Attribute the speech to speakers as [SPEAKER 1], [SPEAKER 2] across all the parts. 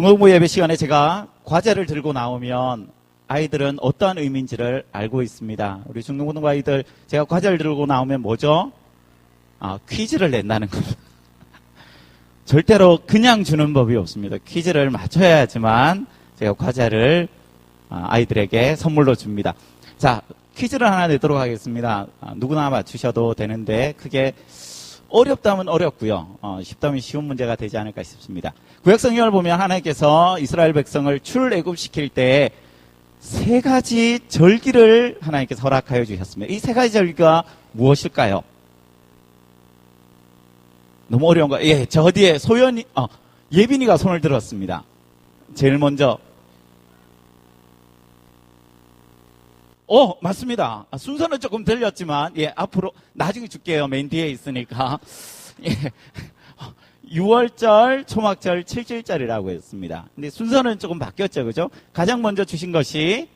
[SPEAKER 1] 중공부 예배 시간에 제가 과제를 들고 나오면 아이들은 어떠한 의미인지를 알고 있습니다. 우리 중공부 아이들 제가 과제를 들고 나오면 뭐죠? 퀴즈를 낸다는 겁니다. 절대로 그냥 주는 법이 없습니다. 퀴즈를 맞춰야지만 제가 과제를 아이들에게 선물로 줍니다. 자, 퀴즈를 하나 내도록 하겠습니다. 누구나 맞추셔도 되는데 크게 어렵다면 어렵고요. 쉽다면 쉬운 문제가 되지 않을까 싶습니다. 구약성경을 보면 하나님께서 이스라엘 백성을 출애굽시킬 때 세 가지 절기를 하나님께서 허락하여 주셨습니다. 이 세 가지 절기가 무엇일까요? 너무 어려운 거. 예, 저 뒤에 예빈이가 손을 들었습니다. 제일 먼저. 맞습니다. 순서는 조금 들렸지만, 예, 앞으로, 나중에 줄게요. 맨 뒤에 있으니까. 예. 6월절, 초막절, 7.7절이라고 했습니다. 근데 순서는 조금 바뀌었죠, 그죠? 가장 먼저 주신 것이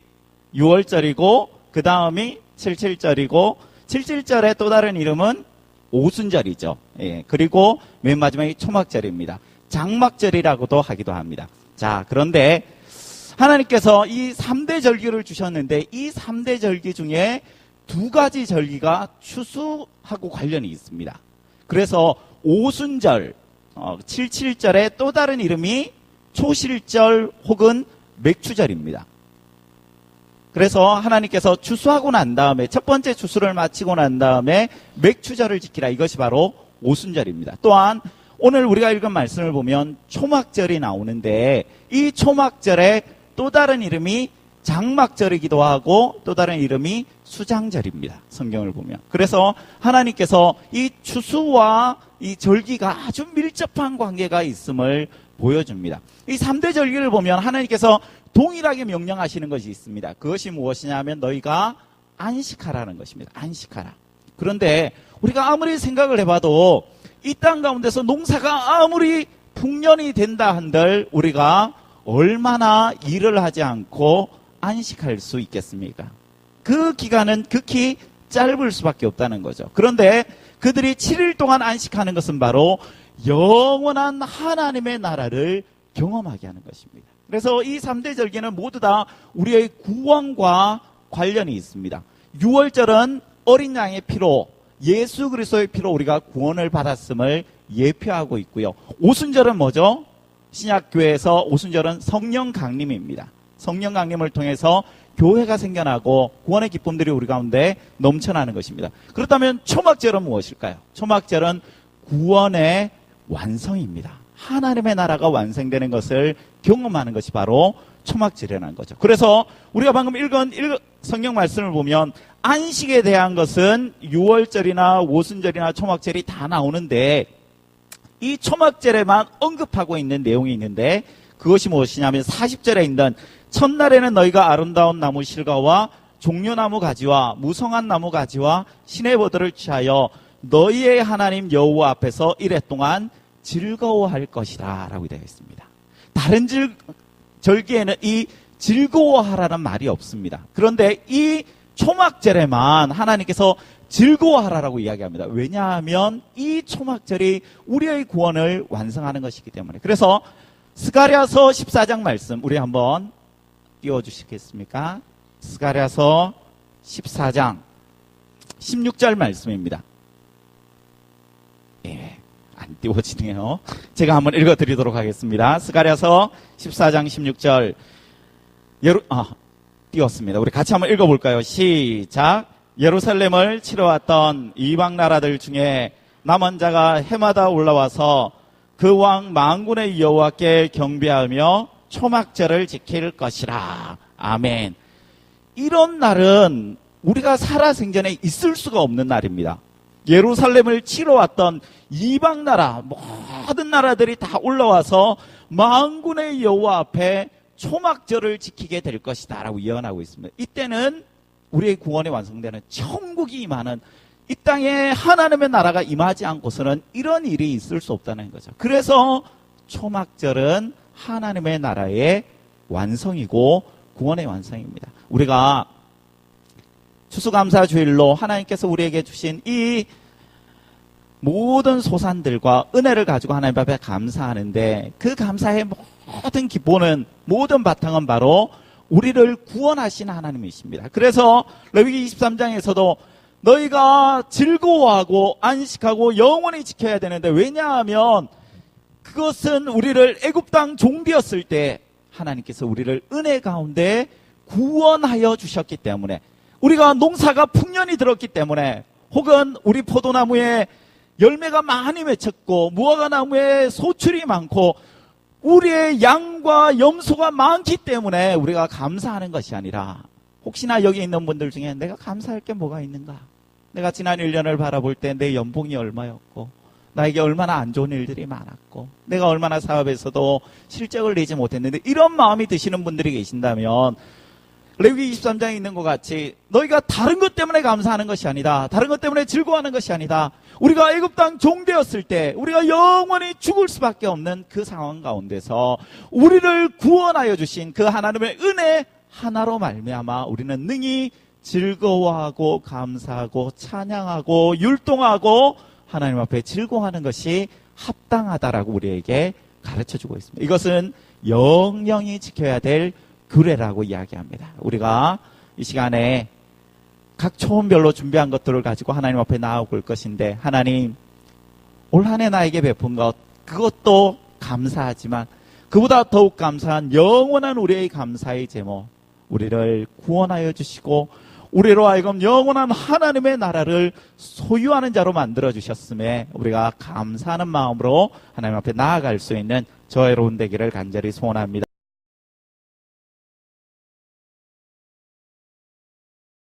[SPEAKER 1] 6월절이고, 그 다음이 7.7절이고, 7.7절의 또 다른 이름은 오순절이죠. 예. 그리고 맨 마지막이 초막절입니다. 장막절이라고도 하기도 합니다. 자, 그런데 하나님께서 이 3대 절기를 주셨는데 이 3대 절기 중에 두 가지 절기가 추수하고 관련이 있습니다. 그래서 오순절, 7.7절의 또 다른 이름이 초실절 혹은 맥추절입니다. 그래서 하나님께서 추수하고 난 다음에 첫 번째 추수를 마치고 난 다음에 맥추절을 지키라. 이것이 바로 오순절입니다. 또한 오늘 우리가 읽은 말씀을 보면 초막절이 나오는데 이 초막절의 또 다른 이름이 장막절이기도 하고 또 다른 이름이 수장절입니다. 성경을 보면. 그래서 하나님께서 이 추수와 이 절기가 아주 밀접한 관계가 있음을 보여줍니다. 이 3대 절기를 보면 하나님께서 동일하게 명령하시는 것이 있습니다. 그것이 무엇이냐면 너희가 안식하라는 것입니다. 안식하라. 그런데 우리가 아무리 생각을 해봐도 이 땅 가운데서 농사가 아무리 풍년이 된다 한들 우리가 얼마나 일을 하지 않고 안식할 수 있겠습니까? 그 기간은 극히 짧을 수밖에 없다는 거죠. 그런데 그들이 7일 동안 안식하는 것은 바로 영원한 하나님의 나라를 경험하게 하는 것입니다. 그래서 이 3대 절기는 모두 다 우리의 구원과 관련이 있습니다. 6월절은 어린 양의 피로 예수 그리스도의 피로 우리가 구원을 받았음을 예표하고 있고요. 오순절은 뭐죠? 신약교회에서 오순절은 성령 강림입니다. 성령 강림을 통해서 교회가 생겨나고 구원의 기쁨들이 우리 가운데 넘쳐나는 것입니다. 그렇다면 초막절은 무엇일까요? 초막절은 구원의 완성입니다. 하나님의 나라가 완성되는 것을 경험하는 것이 바로 초막절이라는 거죠. 그래서 우리가 방금 읽은 성경 말씀을 보면 안식에 대한 것은 6월절이나 오순절이나 초막절이 다 나오는데 이 초막절에만 언급하고 있는 내용이 있는데 그것이 무엇이냐면 40절에 있는 첫날에는 너희가 아름다운 나무 실과와 종려나무 가지와 무성한 나무 가지와 시내버들을 취하여 너희의 하나님 여호와 앞에서 이래 동안 즐거워할 것이다 라고 되어 있습니다. 다른 절기에는 이 즐거워하라는 말이 없습니다. 그런데 이 초막절에만 하나님께서 즐거워하라라고 이야기합니다. 왜냐하면 이 초막절이 우리의 구원을 완성하는 것이기 때문에. 그래서 스가랴서 14장 말씀 우리 한번 띄워주시겠습니까? 스가랴서 14장 16절 말씀입니다. 예, 안 띄워지네요. 제가 한번 읽어드리도록 하겠습니다. 스가랴서 14장 16절 띄웠습니다. 우리 같이 한번 읽어볼까요? 시작. 예루살렘을 치러왔던 이방 나라들 중에 남은 자가 해마다 올라와서 그 왕 만군의 여호와께 경배하며 초막절을 지킬 것이라. 아멘. 이런 날은 우리가 살아생전에 있을 수가 없는 날입니다. 예루살렘을 치러왔던 이방 나라 모든 나라들이 다 올라와서 만군의 여호와 앞에 초막절을 지키게 될 것이다 라고 예언하고 있습니다. 이때는 우리의 구원이 완성되는 천국이 임하는 이 땅에 하나님의 나라가 임하지 않고서는 이런 일이 있을 수 없다는 거죠. 그래서 초막절은 하나님의 나라의 완성이고 구원의 완성입니다. 우리가 추수감사주일로 하나님께서 우리에게 주신 이 모든 소산들과 은혜를 가지고 하나님 앞에 감사하는데 그 감사의 모든 기본은, 모든 바탕은 바로 우리를 구원하신 하나님이십니다. 그래서 레위기 23장에서도 너희가 즐거워하고 안식하고 영원히 지켜야 되는데, 왜냐하면 그것은 우리를 애굽 땅 종되었을 때 하나님께서 우리를 은혜 가운데 구원하여 주셨기 때문에, 우리가 농사가 풍년이 들었기 때문에, 혹은 우리 포도나무에 열매가 많이 맺혔고 무화과 나무에 소출이 많고 우리의 양과 염소가 많기 때문에 우리가 감사하는 것이 아니라, 혹시나 여기 있는 분들 중에 내가 감사할 게 뭐가 있는가, 내가 지난 1년을 바라볼 때 내 연봉이 얼마였고 나에게 얼마나 안 좋은 일들이 많았고 내가 얼마나 사업에서도 실적을 내지 못했는데, 이런 마음이 드시는 분들이 계신다면 레위기 23장에 있는 것 같이 너희가 다른 것 때문에 감사하는 것이 아니다, 다른 것 때문에 즐거워하는 것이 아니다, 우리가 애굽 땅 종되었을 때 우리가 영원히 죽을 수밖에 없는 그 상황 가운데서 우리를 구원하여 주신 그 하나님의 은혜 하나로 말미암아 우리는 능히 즐거워하고 감사하고 찬양하고 율동하고 하나님 앞에 즐거워하는 것이 합당하다라고 우리에게 가르쳐주고 있습니다. 이것은 영영이 지켜야 될 규례라고 이야기합니다. 우리가 이 시간에 각 초원별로 준비한 것들을 가지고 하나님 앞에 나아올 것인데, 하나님, 올 한 해 나에게 베푼 것, 그것도 감사하지만 그보다 더욱 감사한 영원한 우리의 감사의 제목, 우리를 구원하여 주시고 우리로 하여금 영원한 하나님의 나라를 소유하는 자로 만들어 주셨음에 우리가 감사하는 마음으로 하나님 앞에 나아갈 수 있는 저의 여러분 되기를 간절히 소원합니다.